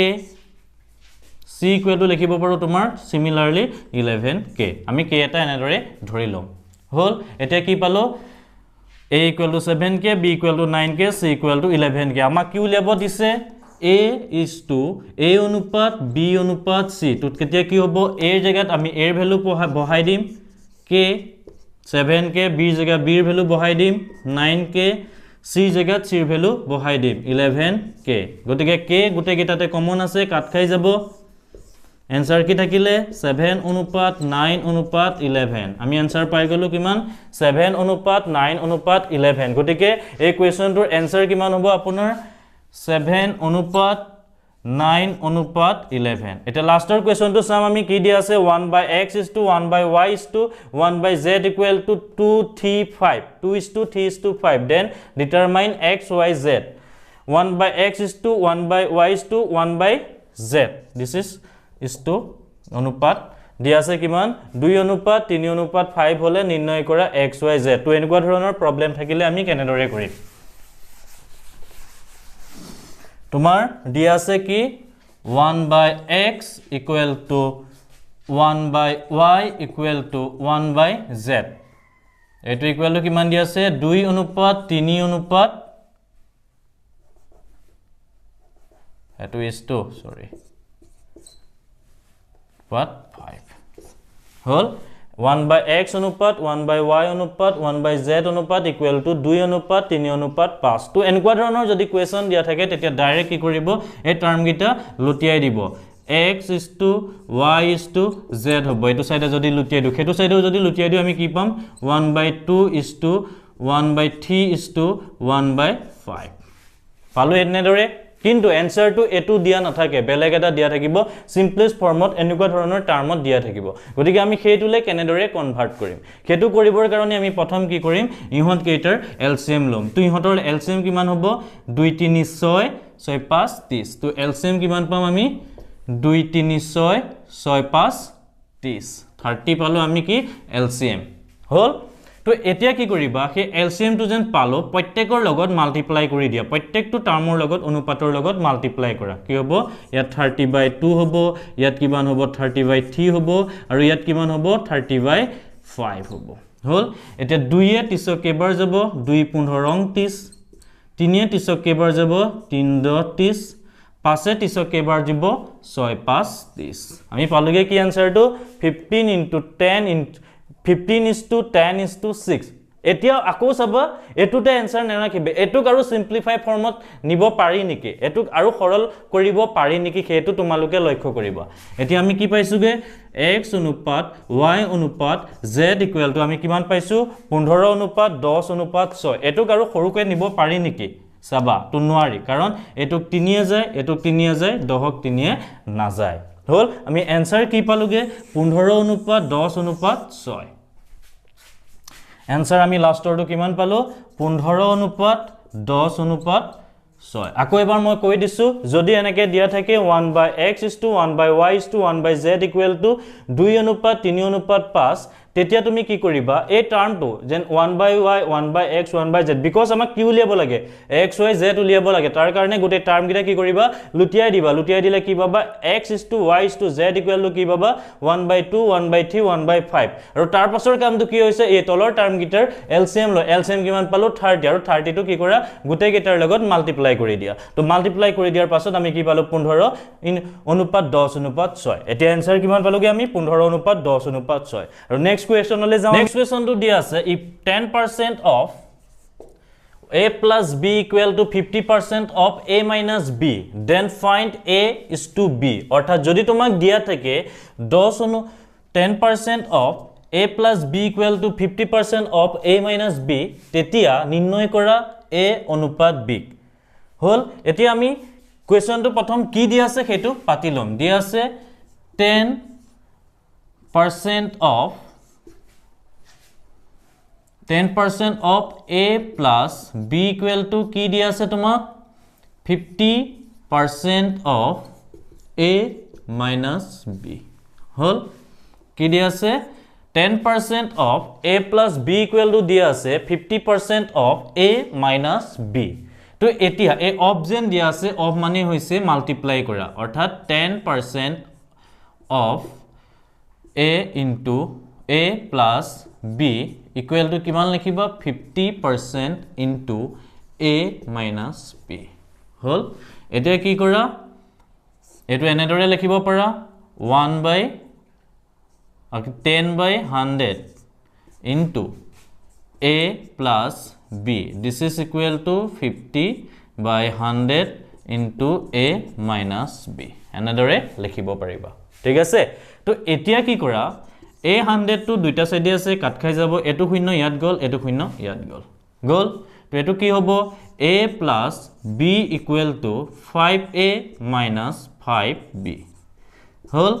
c = লিখিব পাৰো তোমাৰ similarly 11k আমি k এটা এনেদৰে ধৰি লম হল এতিয়া কি পালো a = 7k b = 9k c = 11k আমাক কি উলিয়াব দিছে a অনুপাত b অনুপাত c তো কেতিয়া কি হ'ব a ৰ জায়গাত আমি a ৰ ভ্যালু বহাই দিম k 7k b ৰ জায়গাত b ৰ ভ্যালু বহাই দিম 9k c ৰ জায়গাত c ৰ ভ্যালু বহাই দিম 11k গটিকে k গুটে গিটাতে কমন আছে কাট খাই যাব এনসার কি থাকিলে 7 অনুপাত 9 অনুপাত 11 আমি এনসার পাই গলো কিমান 7 অনুপাত 9 অনুপাত 11 গটিকে এই কোৱেশ্চনটোৰ এনসাৰ কিমান হ'ব আপোনাৰ 7 অনুপাত 9 অনুপাত 11 এটা লাস্টৰ কোৱেশ্চনটো চাম আমি কি দিয়া আছে 1/x = 1/y = 1/z = 2 3 5 2:3:5 then determine x y z 1/x = 1/y = 1/z this is to অনুপাত দিয়া আছে কিমান 2 অনুপাত 3 অনুপাত 5 হলে নিৰ্ণয় কৰা x y z তো এনেকুৱা ধৰণৰ প্ৰবলেম থাকিলে আমি কেনেদৰে কৰিম তোমাৰ দিয়া আছে কি 1/x = 1/y = 1/z এটো ইকুৱেল টু কিমান দিয়া আছে 2 অনুপাত 3 অনুপাত এটো is to sorry what 5 hall 1 by x অনুপাত 1 by y অনুপাত 1 by z অনুপাত ইকুৱেল টু 2 অনুপাত 3 অনুপাত 5 তো এনেকুৱা ধৰণৰ যদি কোৱেশ্চন দিয়া থাকে তেতিয়া ডাইৰেক্ট কি কৰিব এই টাৰ্ম গিটা লুটিয়াই দিব x is to y is to z হ'ব এটো সাইডে যদি লুটিয়াই দিও হেতু সাইডেও যদি লুটিয়াই দিও আমি কি পাম 1 by 2 is to 1 by 3 is to 1 by 5 পালো এনেদৰে কিন্তু এনসাৰ টু এটু দিয়া নাথাকে বেলেগ এটা দিয়া থাকিব সিম্পলেস্ট ফৰ্মত এনেকুৱা ধৰণৰ টাৰ্মত দিয়া থাকিব গতিকে আমি হেতুলে কেনেদৰে কনভাৰ্ট কৰিম হেতু কৰিবৰ কাৰণে আমি প্ৰথম কি কৰিম ইহত কেইটাৰ এলসিএম লম তো ইহতৰ এলসিএম কিমান হ'ব 2 3 6 6 5 30 তো এলসিএম কিমান পাম আমি 2 3 6 6 5 30 30 পালো আমি কি এলসিএম হল তো এতিয়া কি কৰিবা হে এলসিএম টু যেন পালো প্ৰত্যেকৰ লগত মাল্টিপ্লাই কৰি দিয়া প্ৰত্যেকটো টাৰ্মৰ লগত অনুপাতৰ লগত মাল্টিপ্লাই কৰা কি হ'ব ইয়াত 30/2 হ'ব ইয়াত কিমান হ'ব 30/3 হ'ব আৰু ইয়াত কিমান হ'ব 30/5 হ'ব হল এতিয়া 2 এ 30 কেবাৰ যাব 2 15 30 3 এ 30 কেবাৰ যাব 3 10 30 5 এ 30 কেবাৰ যাব 6 5 30 আমি পালোগে কি আনসাৰটো 15 into 10 into 15 is to 10 is to 6 এতিয়া আকো চাবা এটুতে আনসাৰ নেৰাখিবে এটুক আৰু সিম্পলিফাই ফৰ্মত নিব পাৰি নেকি এটুক আৰু সৰল কৰিব পাৰি নেকি হেতু তোমালোকে লক্ষ্য কৰিবা এতিয়া আমি কি পাইছোগে x অনুপাত y অনুপাত z ইকুৱেল টু আমি কিমান পাইছো 15 অনুপাত 10 অনুপাত 6 এটুক আৰু সৰুকৈ নিব পাৰি নেকি চাবা তো নোৱাৰি কাৰণ এটুক 3 এ যায় এটুক 3 এ যায় 10ক 3 এ না যায় হল আমি আনসাৰ কি পালোগে 15 অনুপাত 10 অনুপাত 6 आंसर আমি লাস্টৰটো কিমান পালো 15 অনুপাত 10 অনুপাত 6 আকৌ এবাৰ মই কৈ দিছো যদি এনেকে দিয়া থাকে 1 by x is to 1 by y is to 1 by z equal to 2 অনুপাত 3 অনুপাত 5 তেতিয়া তুমি কি কৰিবা এই টাৰ্মটো যেন 1 by y 1 by x 1 by z because আমাক কি উলিয়াব লাগে x y z উলিয়াব লাগে তাৰ কাৰণে গোটে টাৰ্ম গিটা কি কৰিবা লুটিয়াই দিবা লুটিয়াই দিলে কি পাবা x is to y is to z equal to কি পাবা 1 by 2 1 by 3 1 by 5 আৰু তাৰ পাছৰ কামটো কি হৈছে এই তলৰ টাৰ্ম গিটাৰ এলসিএম ল এলসিএম কিমান পালো 30 আৰু 30 টো কি কৰা গোটে গিটাৰ লগত মাল্টিপ্লাই কৰি দিয়া তো মাল্টিপ্লাই কৰি দিয়াৰ পাছত আমি কি পালো 15 অনুপাত 10 অনুপাত 6 এতিয়া आंसर কিমান পালোগে আমি 15 অনুপাত 10 অনুপাত 6 আৰু নেক্সট question ले जाओ next question to दिया আছে if 10% of a plus b equal to 50% of a minus b then find a is to b অর্থাৎ যদি তোমাক দিয়া থাকে 10% of a plus b equal to 50% of a minus b তেতিয়া নির্ণয় কৰা a অনুপাত b হল এতিয়া আমি question to প্ৰথম কি দিয়া আছে হেতু পাতি লম দিয়া আছে 10% of a plus b equal to কি দিয়া আছে তোমাক 50% of a minus b হল কি দিয়া আছে 10% of a plus b equal to দিয়া আছে 50% of a minus b তো এতিয়া এই অফ যেন দিয়া আছে অফ মানে হৈছে মাল্টিপ্লাই কৰা অৰ্থাৎ 10% of a into a plus b equal to কিমান লিখিবা 50% into a minus b হল এতিয়া কি কৰা এটো এনেদৰে লিখিব পাৰা 1 by 10 by 100 into a plus b this is equal to 50 by 100 into a minus b এনেদৰে লিখিব পাৰিবা ঠিক আছে তো এতিয়া কি কৰা a 100 to দুইটা সাইডে আছে কাট খাই যাব এটো শূন্য ইয়াত গল এটো শূন্য ইয়াত গল গল তো এটো কি হ'ব a plus b equal to 5a minus 5b hall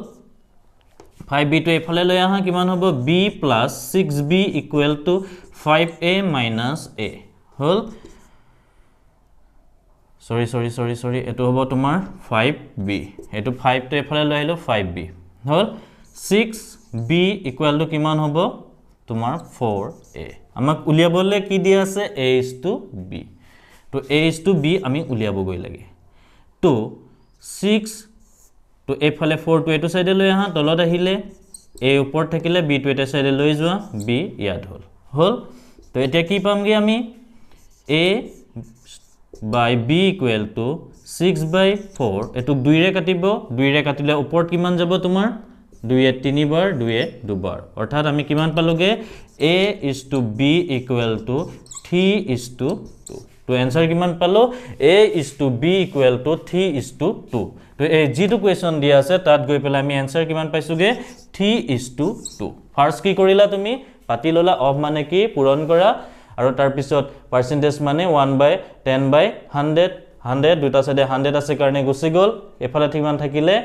5b to এফালে লৈ আহা কিমান হ'ব b plus 6b equal to 5a minus a hall sorry এটো হ'ব তোমাৰ 5b এটো 5 to এফালে লৈ আহিলো 5b hall 6b equal to কিমান হ'ব তোমাৰ 4a আমাক উলিয়াবলে কি দিয়া আছে a is to b তো a is to b আমি উলিয়াব গৈ লাগে তো 6 তো এফালে 4 to এটো সাইডে লৈ আহা তলত আহিলে a ওপৰ থাকিলে b to এটা সাইডে লৈ যোৱা b ইয়াত হল তো এতিয়া কি পামগে আমি a by b equal to 6 by 4 এটো 2 ৰে কাটিব 2 ৰে কাটিলে ওপৰত কিমান যাব তোমাৰ 2 এ 3 বাৰ 2 এ 2 বাৰ অৰ্থাৎ আমি কিমান পালোগে a = b = 3:2 তো आंसर কিমান পালো a = b = 3:2 তো এই যেটো কোৱেশ্চন দিয়া আছে তাত গৈ পেলাই আমি आंसर কিমান পাইছোগে 3:2 ফাৰ্স্ট কি কৰিলা তুমি পাতি ললা অফ মানে কি পূৰণ কৰা আৰু তাৰ পিছত পাৰ্সেন্টেজ মানে 1/10/100 100 দুটা সাইডে 100 আছে কাৰণে গুছি গল এফালে কিমান থাকিলে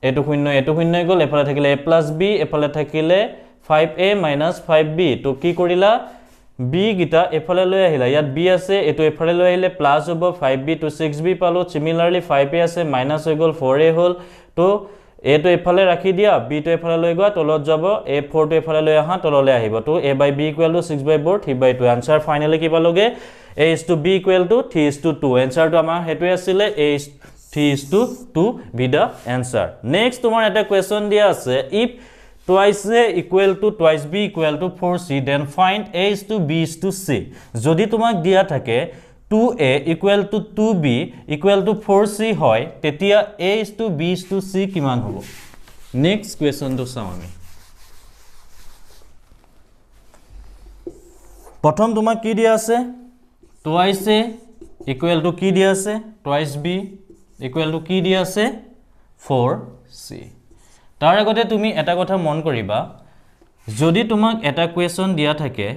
এটো শূন্য গল এফালে থাকিলে a + b এফালে থাকিলে 5a - 5b তো কি কৰিলা b গিটা এফালে লৈ আহিলা ইয়াত b আছে এটো এফালে লৈ আহিলে প্লাস হ'ব 5b to 6b পালো সিমিলাৰলি 5a আছে মাইনাস হৈ গল 4a হল তো a তো এফালে ৰাখি দিয়া b তো এফালে লৈ গৱা তলত যাব a 4 তো এফালে লৈ আহা তললে আহিব তো a/b = 6/4 3/2 आंसर ফাইনালি কি পালোগে a = b = 3:2 आंसर তো আমাৰ হেতুৱে আছিল a 3:2 be the answer next তোমাৰ এটা কোৱেশ্চন দিয়া আছে if twice a equal to twice b equal to 4c then find a = b = c যদি তোমাক দিয়া থাকে 2a equal to 2b equal to 4c হয় তেতিয়া a = b = c কিমান হ'ব নেক্সট কোৱেশ্চন তো চাও আমি প্ৰথম তোমাক কি দিয়া আছে twice a equal to কি দিয়া আছে twice b equal to কি দিয়া আছে 4c তাৰ আগতে তুমি এটা কথা মন কৰিবা যদি তোমাক এটা কোৱেশ্চন দিয়া থাকে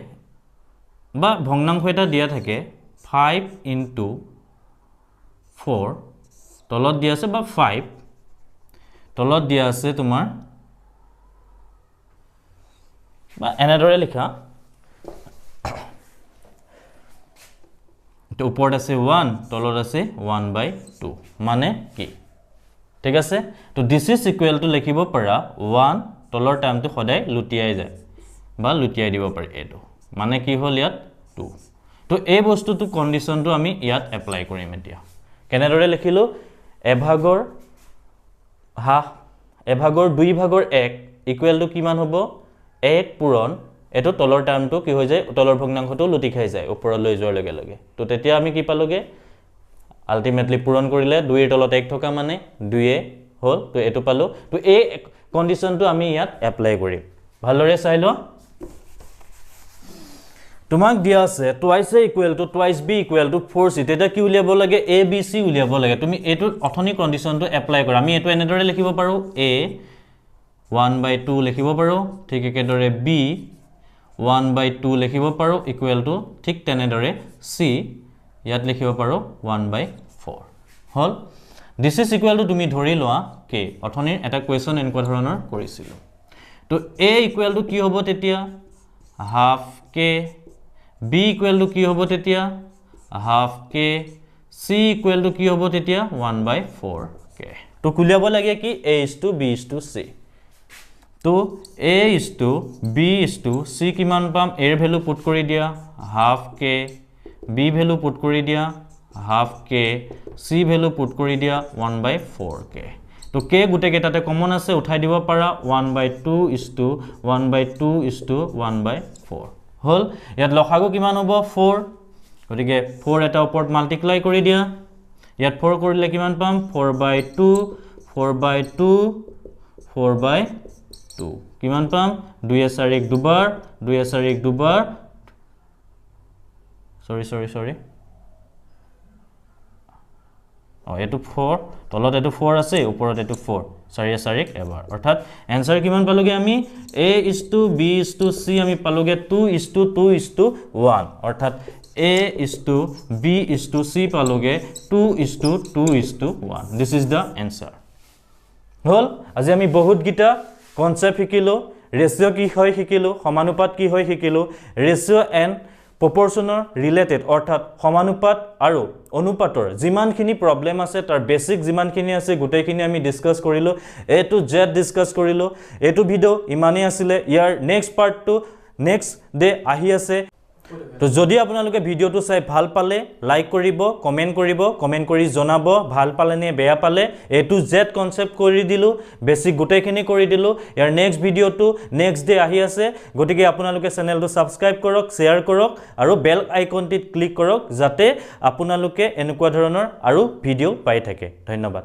বা ভগ্নাংশ এটা দিয়া থাকে 5 * 4 তলত দিয়া আছে বা 5 তলত দিয়া আছে তোমাৰ বা এনেদৰে লিখা তো ওপৰত আছে 1 তলত আছে 1/2 মানে কি ঠিক আছে তো this is equal to লিখিব পাৰা 1 তলৰ টাইমটো সদায় লুটিয়াই যায় বা লুটিয়াই দিব পাৰি এটো মানে কি হল ইয়াত 2 তো এই বস্তুটো কন্ডিশনটো আমি ইয়াত এপ্লাই কৰিম এতিয়া কেনেদৰে লিখিলো এভাগৰ 2 ভাগৰ 1 ইকুৱেল টু কিমান হ'ব 1 পূৰণ এটো তলৰ টাইমটো কি হৈ যায় তলৰ ভগ্নাংশটো লুটি খাই যায় ওপৰত লৈ যোৱাৰ লগে লগে তো তেতিয়া আমি কি পালোগে আলটিমেটলি পূৰণ কৰিলে 2 এর তলত 1 থকা মানে 2 এ হল তো এটো পালো তো এই কন্ডিশনটো আমি ইয়াত এপ্লাই কৰিম ভালৰে চাই ল তোমাক দিয়া আছে twice a equal to twice b equal to 4c তেতিয়া কি উলিয়াব লাগে a b c উলিয়াব লাগে তুমি এটো অথনি কন্ডিশনটো এপ্লাই কৰা আমি এটো এনেদৰে লিখিব পাৰো a 1/2 লিখিব পাৰো ঠিক একেদৰে b 1/2 লিখিব পাৰো ইকুৱেল টু ঠিক তেনেদৰে c ইয়াত লিখিব পাৰো 1/4 হল this is equal to তুমি ধৰি লোৱা কে অথনিৰ এটা কোৱেশ্চন এনেকুৱা ধৰণৰ কৰিছিল তো a equal to কি হ'ব তেতিয়া half k b equal to কি হ'ব তেতিয়া half k c equal to কি হ'ব তেতিয়া 1/4 k তো কুলিয়াব লাগে কি a = b = c তো a = b = c কিমান পাম a এর ভ্যালু পুট কৰি দিয়া half k b value put কৰি দিয়া half k c value put কৰি দিয়া 1/4 k তো k গুটে কেটাতে কমন আছে উঠাই দিব পাৰা 1/2 = 1/2 = 1/4 হল ইয়াত লসাগু কিমান হ'ব 4 গটিকে 4 এটা ওপৰত মাল্টিপ্লাই কৰি দিয়া ইয়াত 4 কৰিলে কিমান পাম 4/2 4/2 4/2 কিমান পাম 2 এ 4 1 দুবাৰ 2 এ 4 1 দুবাৰ sorry এটো 4 তলত এটো 4 আছে ওপৰত এটো 4 4 এ 4 1 এবাৰ অৰ্থাৎ आंसर কিমান পালোগে আমি a = b = c আমি পালোগে 2:2:1 অৰ্থাৎ a = b = c পালোগে 2:2:1 this is the answer হল আজি আমি বহুত গিটা কনসেপ্ট শিকিলো ৰেশিও কি হয় শিকিলো সমানুপাত কি হয় শিকিলো ৰেশিও এন্ড proportional related অৰ্থাৎ সমানুপাত আৰু অনুপাতৰ যিমানখিনি প্ৰবলেম আছে তাৰ বেসিক যিমানখিনি আছে গুটেইখিনি আমি ডিসকাস কৰিলো A to Z ডিসকাস কৰিলো এটো ভিডিও ইমানে আছিল ইয়াৰ নেক্সট পাৰ্টটো নেক্সট ডে আহি আছে তো যদি আপোনালোকে ভিডিওটো চাই ভাল পালে লাইক কৰিব কমেন্ট কৰি জনাব ভাল পালে নে বেয়া পালে A to Z কনসেপ্ট কৰি দিলো বেসিক গুটেইখিনি কৰি দিলো ইয়াৰ নেক্সট ভিডিওটো নেক্সট ডে আহি আছে গটিকে আপোনালোকে চেনেলটো সাবস্ক্ৰাইব কৰক শেয়াৰ কৰক আৰু বেল আইকনটিত ক্লিক কৰক যাতে আপোনালোকে এনেকুৱা ধৰণৰ আৰু ভিডিও পাই থাকে ধন্যবাদ